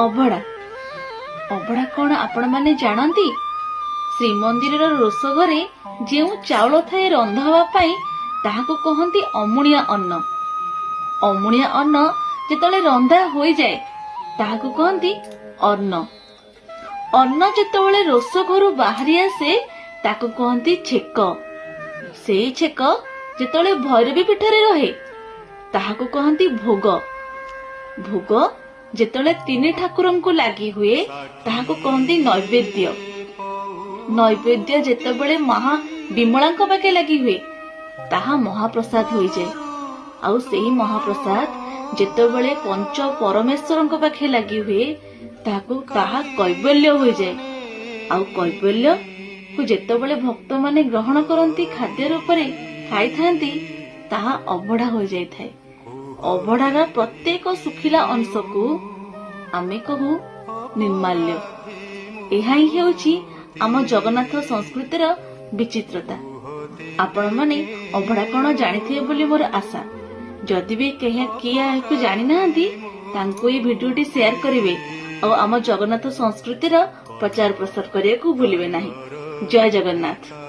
ଅଭଡ଼ା ଅଭଡ଼ା କଣ ଆପଣ ମାନେ ଜାଣନ୍ତି? ଶ୍ରୀମନ୍ଦିରର ରୋଷଘରେ ଯେଉଁ ଚାଉଳ ଥାଏ ରନ୍ଧା ହେବା ପାଇଁ ତାହାକୁ କହନ୍ତି ଅମୁଣିଆ ଅନ୍ନ। ଅମୁଣିଆ ଅନ୍ନ ଯେତେବେଳେ ରନ୍ଧା ହୋଇଯାଏ ତାହାକୁ କହନ୍ତି ଅନ୍ନ। ଅନ୍ନ ଯେତେବେଳେ ରୋଷଘରୁ ବାହାରି ଆସେ ତାକୁ କହନ୍ତି ଛେକ। ସେଇ ଛେକ ଯେତେବେଳେ ଭୈରବୀ ପୀଠରେ ରହେ ତାହାକୁ କହନ୍ତି ଭୋଗ। ଭୋଗ ଯେତେବେଳେ ତିନି ଠାକୁରଙ୍କୁ ଲାଗି ହୁଏ ତାହାକୁ କହନ୍ତି ନୈବେଦ୍ୟ। ନୈବେଦ୍ୟ ଯେତେବେଳେ ମହା ବିମଳାଙ୍କ ପାଖେ ଲାଗି ହୁଏ ତାହା ମହାପ୍ରସାଦ ହୋଇଯାଏ। ଆଉ ସେହି ମହାପ୍ରସାଦ ଯେତେବେଳେ ପଞ୍ଚ ପରମେଶ୍ୱରଙ୍କ ପାଖେ ଲାଗି ହୁଏ ତାହା କୈବଲ୍ୟ ହୋଇଯାଏ। ଆଉ କୈବଲ୍ୟକୁ ଯେତେବେଳେ ଭକ୍ତମାନେ ଗ୍ରହଣ କରନ୍ତି ଖାଦ୍ୟ ରୂପରେ ଖାଇଥାନ୍ତି ତାହା ଅଭଡ଼ା ହୋଇଯାଇଥାଏ। ଅଭଡ଼ାର ପ୍ରତ୍ୟେକ ଶୁଖିଲା ଅଂଶକୁ ଆମେ କହୁ ନିର୍ମାଲ୍ୟ। ଏହା ହିଁ ହେଉଛି ଆମ ଜଗନ୍ନାଥ ସଂସ୍କୃତିର ବିଚିତ୍ରତା। ଆପଣମାନେ ଅଭଡ଼ା କଣ ଜାଣିଥିବେ ବୋଲି ମୋର ଆଶା। ଯଦି ବି କିଏ ଏହାକୁ ଜାଣିନାହାନ୍ତି ତାଙ୍କୁ ଏହି ଭିଡିଓଟି ସେୟାର କରିବେ ଆଉ ଆମ ଜଗନ୍ନାଥ ସଂସ୍କୃତିର ପ୍ରଚାର ପ୍ରସାର କରିବାକୁ ଭୁଲିବେ ନାହିଁ। ଜୟ ଜଗନ୍ନାଥ।